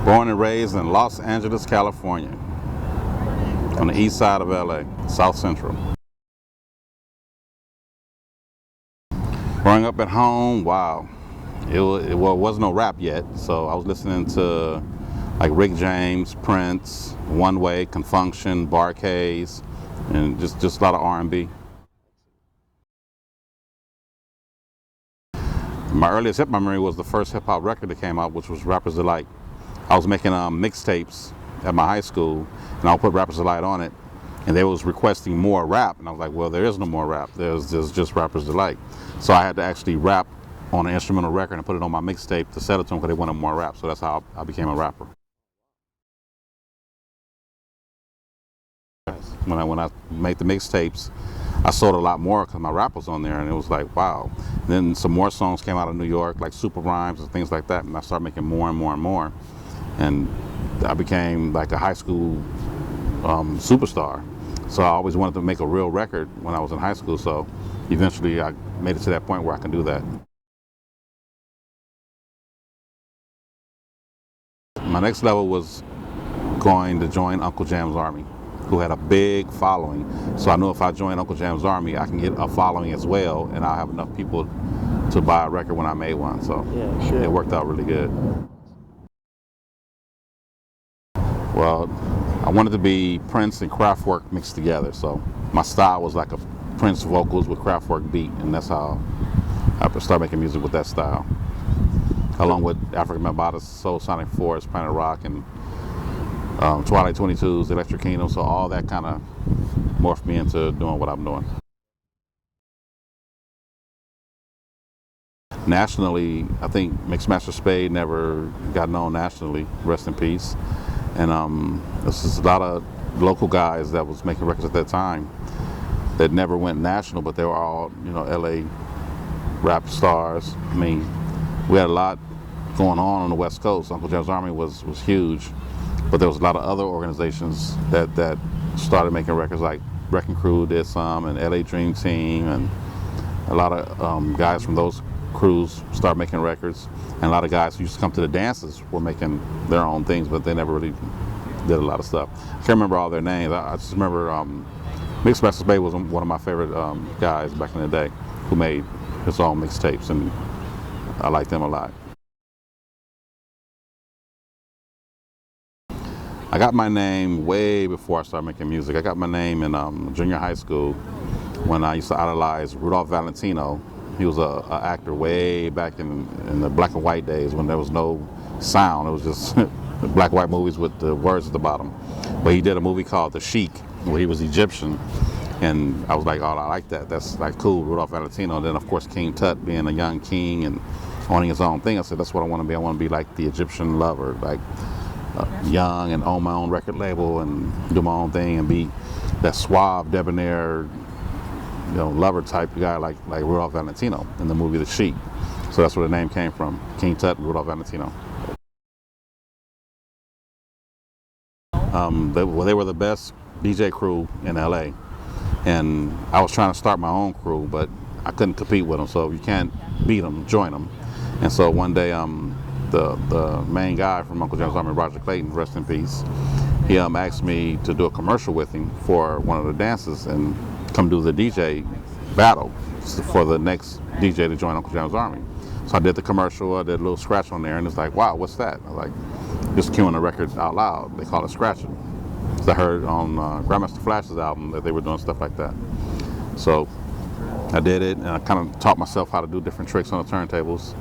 Born and raised in Los Angeles, California, on the east side of LA, South Central. Growing up at home, wow, it was no rap yet, so I was listening to like Rick James, Prince, One Way, Confunction, Barcades, and just a lot of R&B. My earliest hip memory was the first hip hop record that came out, which was Rapper's Delight. I was making mixtapes at my high school, and I'll put Rapper's Delight on it, and they was requesting more rap, and I was like, well, there is no more rap. There's just Rapper's Delight. So I had to actually rap on an instrumental record and put it on my mixtape to sell it to them because they wanted more rap. So that's how I became a rapper. When I made the mixtapes, I sold a lot more because my rap was on there, and it was like, wow. And then some more songs came out of New York, like Super Rhymes and things like that, and I started making more and more and more. And I became like a high school superstar. So I always wanted to make a real record when I was in high school, so eventually I made it to that point where I can do that. My next level was going to join Uncle Jamm's Army, who had a big following. So I knew if I joined Uncle Jamm's Army, I can get a following as well, and I'll have enough people to buy a record when I made one. So yeah, sure. It worked out really good. Well, I wanted to be Prince and Kraftwerk mixed together, so my style was like a Prince vocals with Kraftwerk beat, and that's how I started making music with that style. Along with African Melodic, Soul Sonic Force, Planet Rock, and Twilight 22s, Electro Kingdom, so all that kind of morphed me into doing what I'm doing. Nationally, I think Mixmaster Spade never got known nationally, rest in peace. And this is a lot of local guys that was making records at that time that never went national, but they were all, you know, LA rap stars. I mean, we had a lot going on the West Coast. Uncle Jamm's Army was huge, but there was a lot of other organizations that started making records, like Wrecking Crew did some, and LA Dream Team, and a lot of guys from those crews started making records, and a lot of guys who used to come to the dances were making their own things, but they never really did a lot of stuff. I can't remember all their names. I just remember Mixmaster Spade was one of my favorite guys back in the day who made his own mixtapes, and I liked them a lot. I got my name way before I started making music. I got my name in junior high school when I used to idolize Rudolph Valentino. He was an actor way back in the black and white days when there was no sound. It was just black and white movies with the words at the bottom. But he did a movie called The Sheik, where he was Egyptian. And I was like, oh, I like that. That's like cool, Rudolph Valentino. And then, of course, King Tut being a young king and owning his own thing. I said, that's what I want to be. I want to be like the Egyptian lover, like young and own my own record label and do my own thing and be that suave, debonair, you know, lover type guy like Rudolph Valentino in the movie The Sheik. So that's where the name came from, King Tut and Rudolph Valentino. They were the best DJ crew in LA, and I was trying to start my own crew, but I couldn't compete with them. So if you can't beat them, join them. And so one day, the main guy from Uncle Jamm's Army, Roger Clayton, rest in peace, he asked me to do a commercial with him for one of the dances and come do the DJ battle for the next DJ to join Uncle Jamm's Army. So I did the commercial, I did a little scratch on there, and it's like, wow, what's that? I was like, just cueing the record out loud. They call it scratching. So I heard on Grandmaster Flash's album that they were doing stuff like that. So I did it, and I kind of taught myself how to do different tricks on the turntables.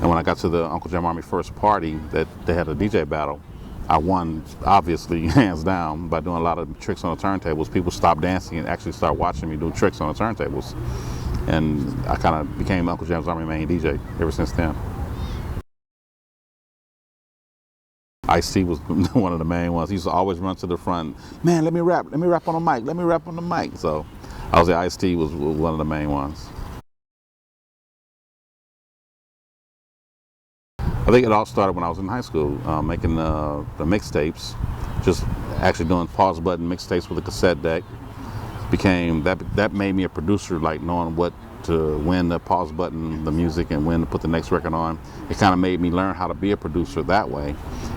And when I got to the Uncle Jamm Army first party that they had a DJ battle, I won, obviously, hands down, by doing a lot of tricks on the turntables. People stopped dancing and actually started watching me do tricks on the turntables. And I kind of became Uncle Jamm's Army main DJ ever since then. Ice-T was one of the main ones. He used to always run to the front, man, let me rap on the mic, let me rap on the mic. So I was say Ice-T was one of the main ones. I think it all started when I was in high school, making the mixtapes, just actually doing pause button mixtapes with a cassette deck. That made me a producer, like knowing what to when to pause button the music and when to put the next record on. It kind of made me learn how to be a producer that way.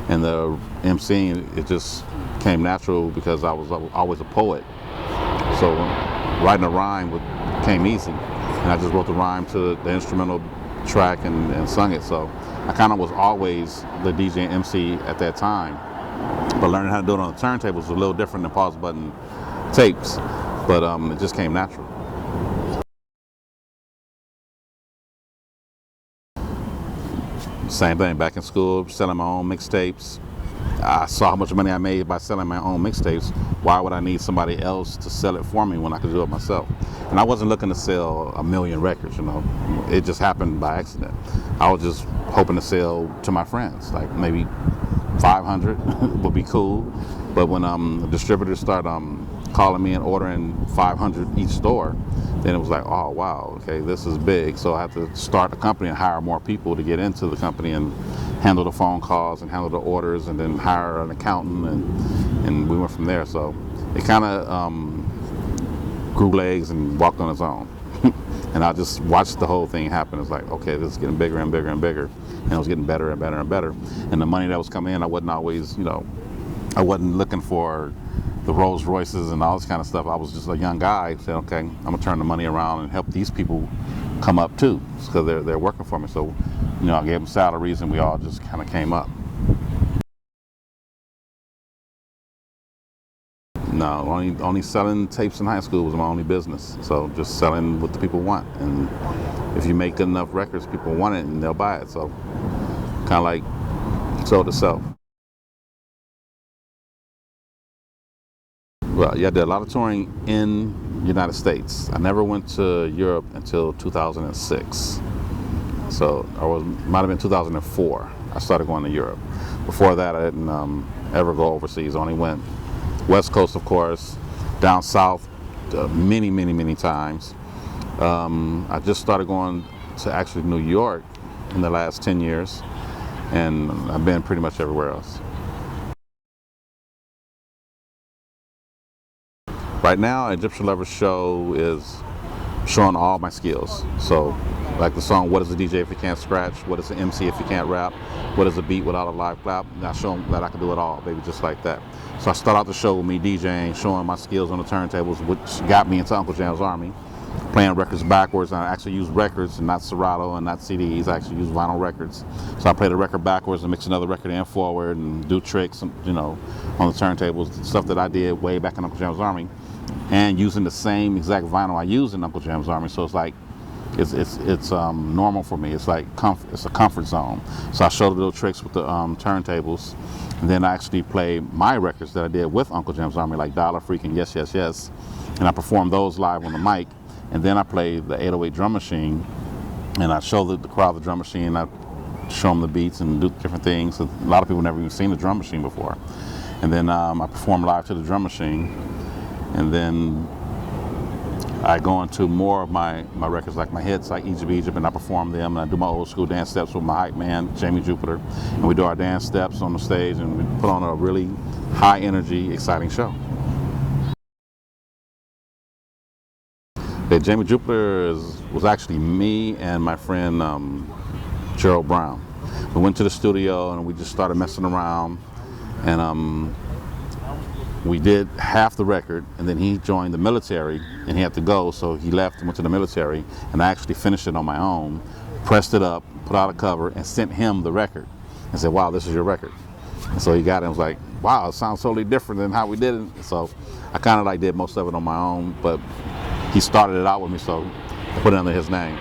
And the MCing, it just came natural because I was always a poet. So writing a rhyme came easy. And I just wrote the rhyme to the instrumental track and sung it. So I kind of was always the DJ and MC at that time. But learning how to do it on the turntables was a little different than pause button tapes. But it just came natural. Same thing, back in school, selling my own mixtapes. I saw how much money I made by selling my own mixtapes. Why would I need somebody else to sell it for me when I could do it myself? And I wasn't looking to sell 1 million records, you know. It just happened by accident. I was just hoping to sell to my friends, like maybe 500 would be cool. But when the distributors started calling me and ordering 500 each store, then it was like, oh wow, okay, this is big. So I had to start a company and hire more people to get into the company and handle the phone calls and handle the orders and then hire an accountant, and we went from there. So it kind of grew legs and walked on its own. And I just watched the whole thing happen. It's like, okay, this is getting bigger and bigger and bigger. And it was getting better and better and better. And the money that was coming in, I wasn't always, you know, I wasn't looking for the Rolls Royces and all this kind of stuff. I was just a young guy. Said, okay, I'm gonna turn the money around and help these people come up too, because they're working for me. So, you know, I gave them salaries and we all just kind of came up. No, only selling tapes in high school was my only business. So just selling what the people want, and if you make good enough records, people want it and they'll buy it. So kind of like sold itself. Well, yeah, I did a lot of touring in the United States. I never went to Europe until 2006. So might have been 2004. I started going to Europe. Before that, I didn't ever go overseas. I only went West Coast, of course, down south many times. I just started going to actually New York in the last 10 years, and I've been pretty much everywhere else. Right now, Egyptian Lover's show is showing all my skills. So, like the song, what is a DJ if you can't scratch? What is an MC if you can't rap? What is a beat without a live clap? And I show them that I can do it all, baby, just like that. So I start out the show with me DJing, showing my skills on the turntables, which got me into Uncle Jamm's Army. Playing records backwards. I actually use records and not Serato and not CDs. I actually use vinyl records. So I play the record backwards and mix another record in forward and do tricks, you know, on the turntables, stuff that I did way back in Uncle Jamm's Army, and using the same exact vinyl I used in Uncle Jamm's Army. So it's like, it's normal for me. It's like it's a comfort zone. So I show the little tricks with the turntables, and then I actually play my records that I did with Uncle Jamm's Army, like Dollar Freak and Yes Yes Yes, and I perform those live on the mic. And then I play the 808 drum machine, and I show the crowd the drum machine. I show them the beats and do different things. A lot of people never even seen the drum machine before. And then I perform live to the drum machine, and then I go into more of my records, like my hits, like Egypt, and I perform them, and I do my old school dance steps with my hype man, Jamie JUPITOR, and we do our dance steps on the stage, and we put on a really high energy, exciting show. Okay, Jamie JUPITOR was actually me and my friend Gerald Brown. We went to the studio and we just started messing around, and we did half the record, and then he joined the military and he had to go, so he left and went to the military, and I actually finished it on my own, pressed it up, put out a cover, and sent him the record and said, wow, this is your record. And so he got it and was like, wow, it sounds totally different than how we did it. So I kind of like did most of it on my own, but he started it out with me, so I put it under his name,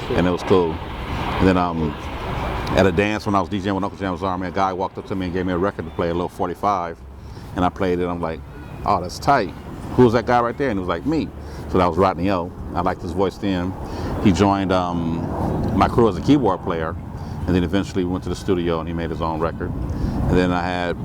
and it was cool. And then at a dance when I was DJing with Uncle Jamm's Army, a guy walked up to me and gave me a record to play, a little 45, and I played it. I'm like, oh, that's tight. Who was that guy right there? And he was like, me. So that was RODNEY. I liked his voice then. He joined my crew as a keyboard player, and then eventually we went to the studio and he made his own record. And then I had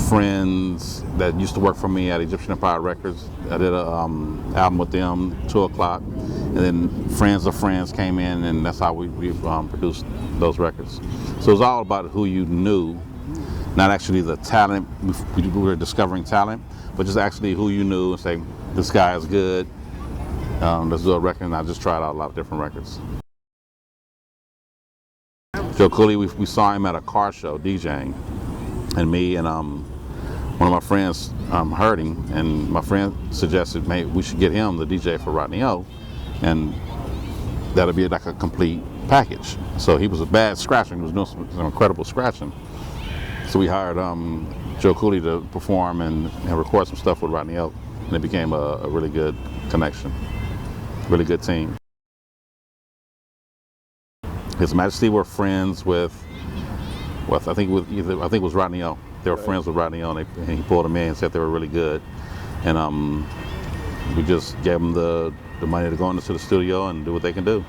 friends that used to work for me at Egyptian Empire Records. I did an album with them, 2 o'clock, and then friends of friends came in, and that's how we produced those records. So it was all about who you knew, not actually the talent. We were discovering talent, but just actually who you knew and say, this guy is good, let's do a record, and I just tried out a lot of different records. Joe Cooley, we saw him at a car show DJing, and me and one of my friends heard him, and my friend suggested maybe we should get him the DJ for Rodney O, and that'll be like a complete package. So he was a bad scratcher, he was doing some incredible scratching. So we hired Joe Cooley to perform and record some stuff with Rodney O, and it became a really good connection, really good team. His Majesty were friends with I think it was Rodney O. They were friends with Rodney O, and he pulled them in and said they were really good. And we just gave them the money to go into the studio and do what they can do.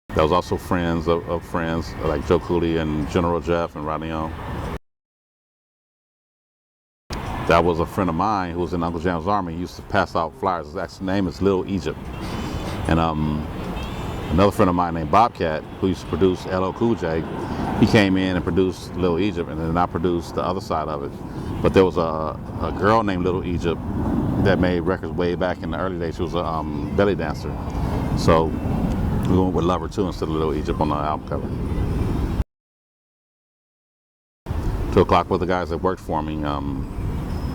That was also friends of friends like Joe Cooley and General Jeff and Rodney O. That was a friend of mine who was in Uncle Jamm's army. He used to pass out flyers. His actual name is Little Egypt. And another friend of mine named Bobcat, who used to produce LL Cool J, he came in and produced Little Egypt, and then I produced the other side of it. But there was a girl named Little Egypt that made records way back in the early days. She was a belly dancer. So we went with Lover 2 instead of Little Egypt on the album cover. 2 O'Clock were the guys that worked for me.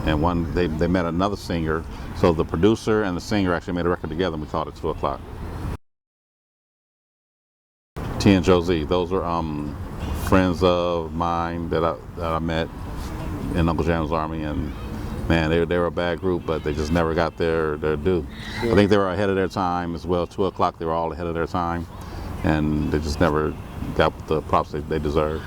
And they met another singer. So the producer and the singer actually made a record together, and we called it 2 O'Clock. T and Josie, those were friends of mine that I met in Uncle Jamm's army, and man, they were a bad group, but they just never got their due. I think they were ahead of their time as well. 2 O'Clock, they were all ahead of their time, and they just never got the props they deserved.